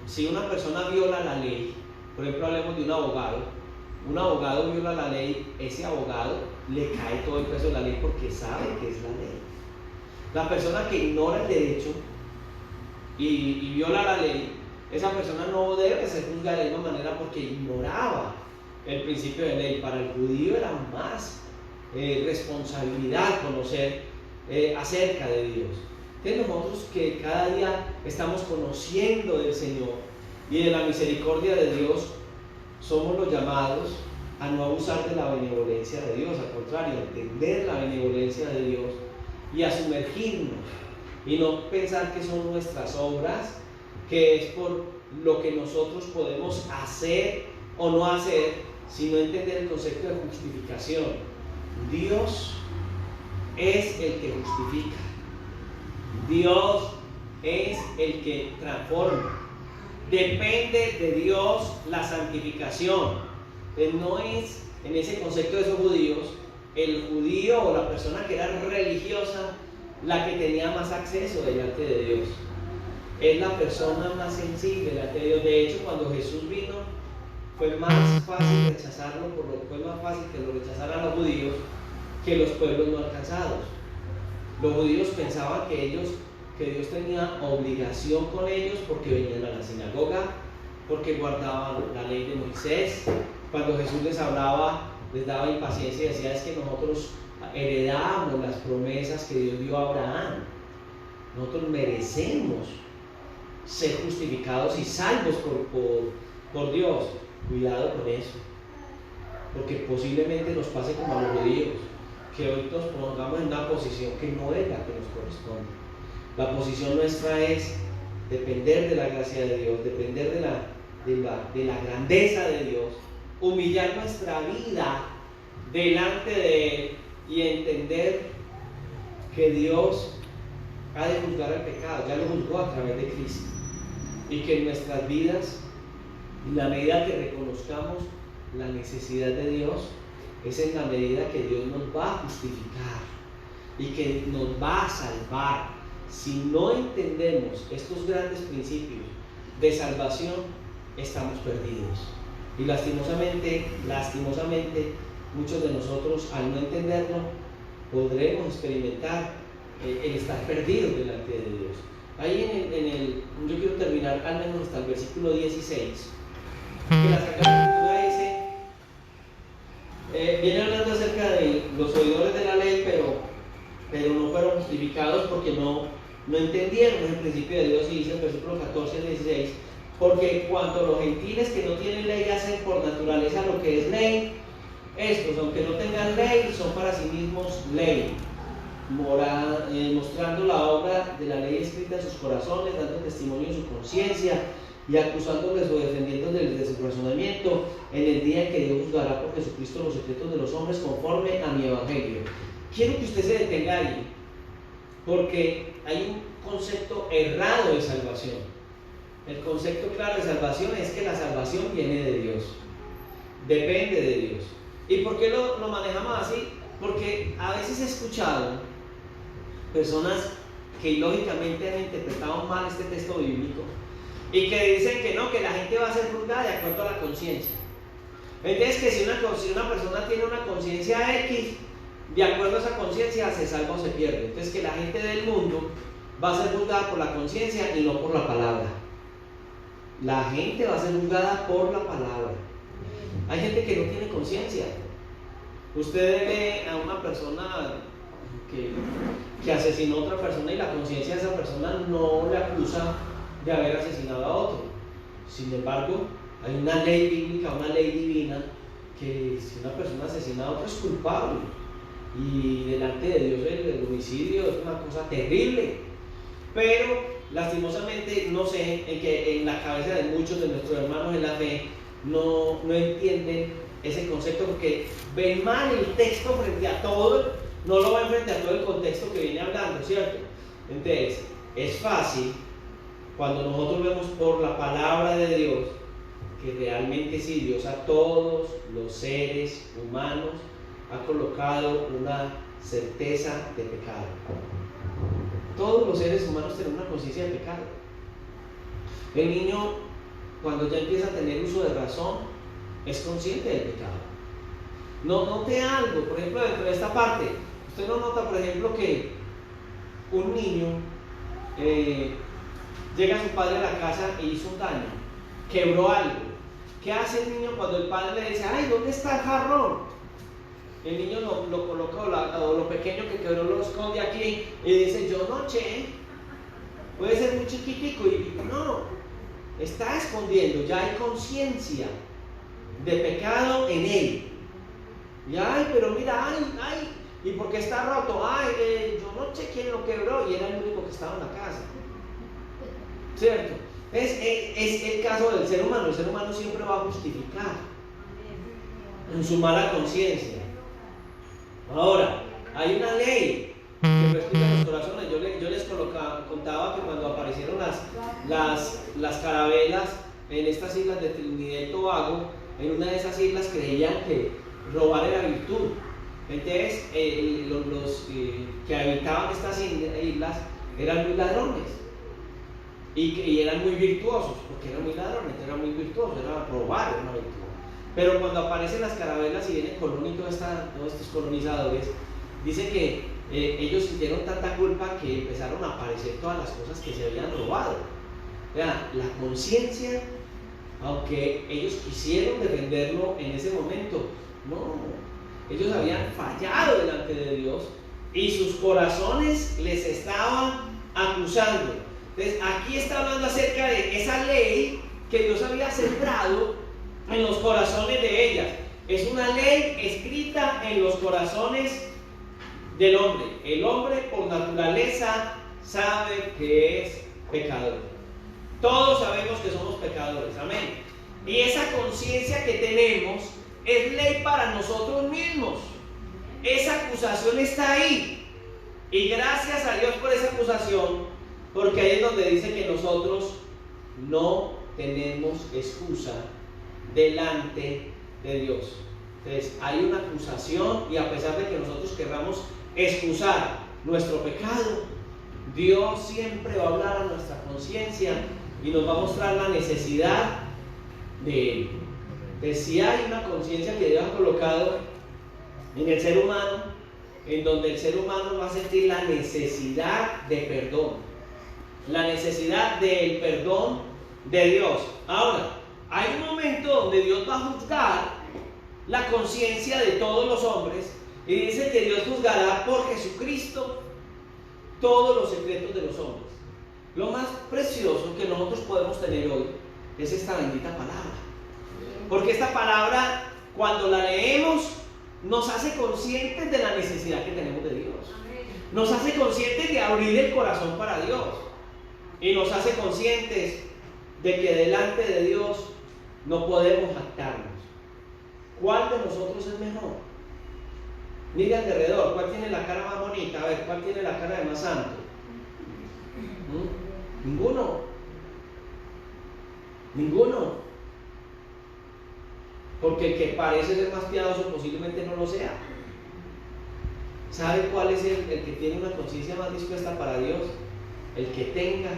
Si una persona viola la ley, por ejemplo, hablemos de un abogado viola la ley, ese abogado le cae todo el peso de la ley porque sabe que es la ley. La persona que ignora el derecho y viola la ley, esa persona no debe ser juzgada de la misma manera porque ignoraba el principio de ley. Para el judío era más responsabilidad conocer acerca de Dios. Entonces nosotros que cada día estamos conociendo del Señor y de la misericordia de Dios, somos los llamados a no abusar de la benevolencia de Dios, al contrario, a entender la benevolencia de Dios y a sumergirnos y no pensar que son nuestras obras, que es por lo que nosotros podemos hacer o no hacer, sino entender el concepto de justificación. Dios es el que justifica. Dios es el que transforma. Depende de Dios la santificación. No es en ese concepto de esos judíos, el judío o la persona que era religiosa la que tenía más acceso delante de Dios. es la persona más sensible delante de Dios. De hecho, cuando Jesús vino, fue más fácil rechazarlo, fue más fácil que lo rechazaran los judíos que los pueblos no alcanzados. Los judíos pensaban que Dios tenía obligación con ellos porque venían a la sinagoga, porque guardaban la ley de Moisés. Cuando Jesús les hablaba, les daba impaciencia y decía: es que nosotros heredamos las promesas que Dios dio a Abraham. Nosotros merecemos ser justificados y salvos por Dios. Cuidado con eso, porque posiblemente nos pase como a los judíos, que hoy nos pongamos en una posición que no es la que nos corresponde. La posición nuestra es depender de la gracia de Dios, depender de la grandeza de Dios, humillar nuestra vida delante de Él y entender que Dios ha de juzgar el pecado, ya lo juzgó a través de Cristo, y que en nuestras vidas, en la medida que reconozcamos la necesidad de Dios, es en la medida que Dios nos va a justificar y que nos va a salvar. Si no entendemos estos grandes principios de salvación, estamos perdidos. Y lastimosamente, muchos de nosotros, al no entenderlo, podremos experimentar el estar perdidos delante de Dios. Ahí yo quiero terminar al menos hasta el versículo 16, que la Sagrada Escritura dice, viene hablando acerca de los oidores de la ley, pero no fueron justificados porque no entendieron el principio de Dios, y dice el versículo 14 al 16: porque cuanto los gentiles que no tienen ley hacen por naturaleza lo que es ley, estos, aunque no tengan ley, son para sí mismos ley, mostrando la obra de la ley escrita en sus corazones, dando testimonio en su conciencia y acusándoles o defendiéndoles de su razonamiento en el día en que Dios juzgará por Jesucristo los secretos de los hombres conforme a mi evangelio. Quiero que usted se detenga ahí, porque hay un concepto errado de salvación. El concepto claro de salvación es que la salvación viene de Dios, depende de Dios. ¿Y por qué lo manejamos así? Porque a veces he escuchado personas que ilógicamente han interpretado mal este texto bíblico y que dicen que no, que la gente va a ser juzgada de acuerdo a la conciencia. Entonces, que si una persona tiene una conciencia X, de acuerdo a esa conciencia se salva o se pierde. Entonces, que la gente del mundo va a ser juzgada por la conciencia y no por la palabra. La gente va a ser juzgada por la palabra. Hay gente que no tiene conciencia. Usted ve a una persona que asesinó a otra persona y la conciencia de esa persona no le acusa de haber asesinado a otro. Sin embargo, hay una ley bíblica, una ley divina, que si una persona asesina a otro es culpable, y delante de Dios el homicidio es una cosa terrible. Pero lastimosamente, no sé, en la cabeza de muchos de nuestros hermanos en la fe no entienden ese concepto, porque ven mal el texto frente a todo, no lo ven frente a todo el contexto que viene hablando, ¿cierto? Entonces, es fácil cuando nosotros vemos por la palabra de Dios que realmente sí, Dios a todos los seres humanos ha colocado una certeza de pecado. Todos los seres humanos tienen una conciencia de pecado. El niño, cuando ya empieza a tener uso de razón, es consciente del pecado. No note algo, por ejemplo, dentro de esta parte, usted no nota, por ejemplo, que un niño llega a su padre a la casa e hizo un daño, quebró algo. ¿Qué hace el niño cuando el padre le dice: ay, ¿dónde está el jarrón? El niño lo coloca, o lo pequeño que quebró lo esconde aquí y dice: yo no eché. Puede ser muy chiquitico y no, está escondiendo, ya hay conciencia de pecado en él. Y ay, pero mira, ay, ¿y por qué está roto? Ay, yo no sé quién lo quebró, y era el único que estaba en la casa, ¿cierto? Es el caso del ser humano. El ser humano siempre va a justificar en su mala conciencia. Ahora, hay una ley que persigue los corazones. Yo les contaba que cuando aparecieron las carabelas en estas islas de Trinidad y Tobago, en una de esas islas creían que robar era virtud. Entonces, los que habitaban estas islas eran muy ladrones. y eran muy virtuosos, porque eran muy ladrones, eran muy virtuosos, era robar, era una virtud. Pero cuando aparecen las carabelas y viene Colón y todos estos colonizadores, dice que ellos sintieron tanta culpa que empezaron a aparecer todas las cosas que se habían robado. Vean, la conciencia, aunque ellos quisieron defenderlo en ese momento, no, ellos habían fallado delante de Dios y sus corazones les estaban acusando. Entonces aquí está hablando acerca de esa ley que Dios había sembrado en los corazones de ellas. Es una ley escrita en los corazones del hombre. El hombre por naturaleza sabe que es pecador. Todos sabemos que somos pecadores, amén. Y esa conciencia que tenemos es ley para nosotros mismos. Esa acusación está ahí. Y gracias a Dios por esa acusación, porque ahí es donde dice que nosotros no tenemos excusa delante de Dios. Entonces hay una acusación, y a pesar de que nosotros querramos excusar nuestro pecado, Dios siempre va a hablar a nuestra conciencia y nos va a mostrar la necesidad de Él. Entonces si hay una conciencia que Dios ha colocado en el ser humano, en donde el ser humano va a sentir la necesidad de perdón, la necesidad del perdón de Dios. Ahora, hay un momento donde Dios va a juzgar la conciencia de todos los hombres, y dice que Dios juzgará por Jesucristo todos los secretos de los hombres. Lo más precioso que nosotros podemos tener hoy es esta bendita palabra, porque esta palabra, cuando la leemos, nos hace conscientes de la necesidad que tenemos de Dios, nos hace conscientes de abrir el corazón para Dios, y nos hace conscientes de que delante de Dios no podemos jactarnos. ¿Cuál de nosotros es mejor? Mira alrededor, ¿cuál tiene la cara más bonita? A ver, ¿cuál tiene la cara de más santo? Ninguno. Ninguno. Porque el que parece ser más piadoso posiblemente no lo sea. ¿Sabe cuál es el que tiene una conciencia más dispuesta para Dios? El que tenga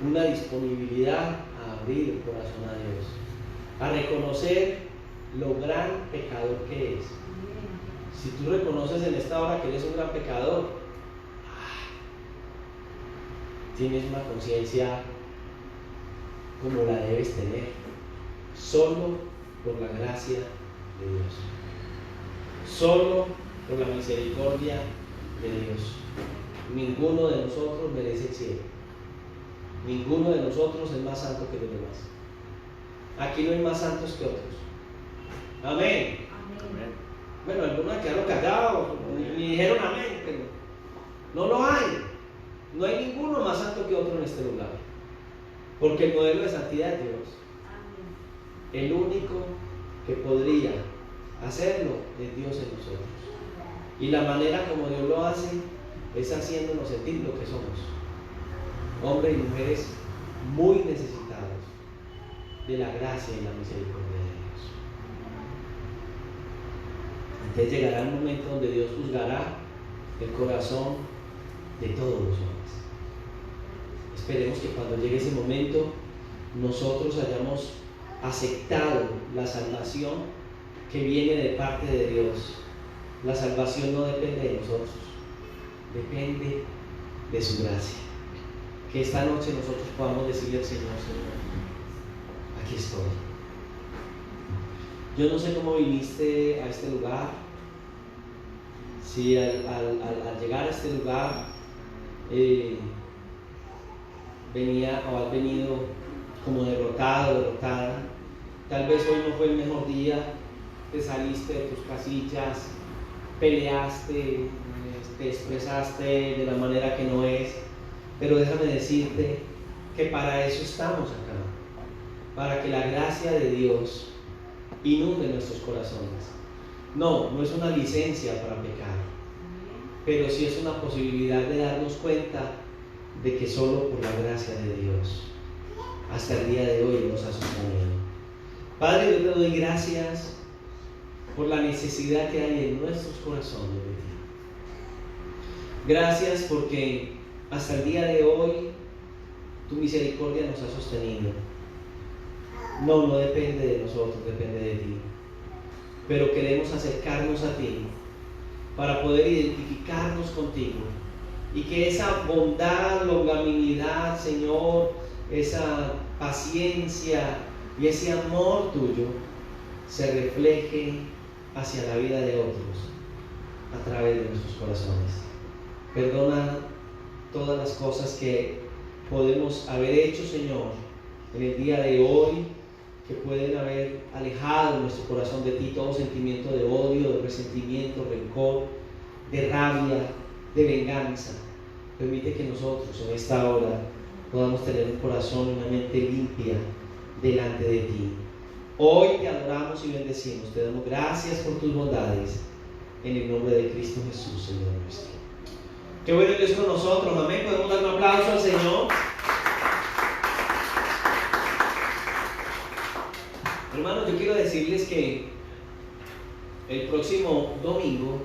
una disponibilidad a abrir el corazón a Dios, a reconocer lo gran pecador que es. Si tú reconoces en esta hora que eres un gran pecador, tienes una conciencia como la debes tener, solo por la gracia de Dios, solo por la misericordia de Dios. Ninguno de nosotros merece el cielo. Ninguno de nosotros es más santo que los demás. Aquí no hay más santos que otros. Amén. Amén. Bueno, algunos quedaron callados, ni dijeron amén, pero no lo hay. No hay ninguno más santo que otro en este lugar. Porque el modelo de santidad es Dios. Amén. El único que podría hacerlo es Dios en nosotros. Y la manera como Dios lo hace es haciéndonos sentir lo que somos. Hombres y mujeres muy necesitados de la gracia y la misericordia de Dios. Entonces llegará el momento donde Dios juzgará el corazón de todos los hombres. Esperemos que cuando llegue ese momento nosotros hayamos aceptado la salvación que viene de parte de Dios. La salvación no depende de nosotros, depende de su gracia. Que esta noche nosotros podamos decirle al Señor: Señor, aquí estoy. Yo no sé cómo viniste a este lugar, si al llegar a este lugar venía o has venido como derrotado, derrotada. Tal vez hoy no fue el mejor día, te saliste de tus casillas, peleaste, te expresaste de la manera que no es. Pero déjame decirte que para eso estamos acá, para que la gracia de Dios inunde nuestros corazones. No es una licencia para pecar, pero sí es una posibilidad de darnos cuenta de que solo por la gracia de Dios hasta el día de hoy nos ha sostenido. Padre, yo te doy gracias por la necesidad que hay en nuestros corazones de ti. Gracias porque hasta el día de hoy tu misericordia nos ha sostenido. No depende de nosotros, depende de ti. Pero queremos acercarnos a ti para poder identificarnos contigo y que esa bondad, longanimidad, Señor, esa paciencia y ese amor tuyo se refleje hacia la vida de otros a través de nuestros corazones. Perdona todas las cosas que podemos haber hecho, Señor, en el día de hoy, que pueden haber alejado nuestro corazón de ti, todo sentimiento de odio, de resentimiento, rencor, de rabia, de venganza. Permite que nosotros en esta hora podamos tener un corazón y una mente limpia delante de ti. Hoy te adoramos y bendecimos, te damos gracias por tus bondades, en el nombre de Cristo Jesús, Señor nuestro. Qué bueno que es con nosotros, amén. Podemos dar un aplauso al Señor. Hermanos, yo quiero decirles que el próximo domingo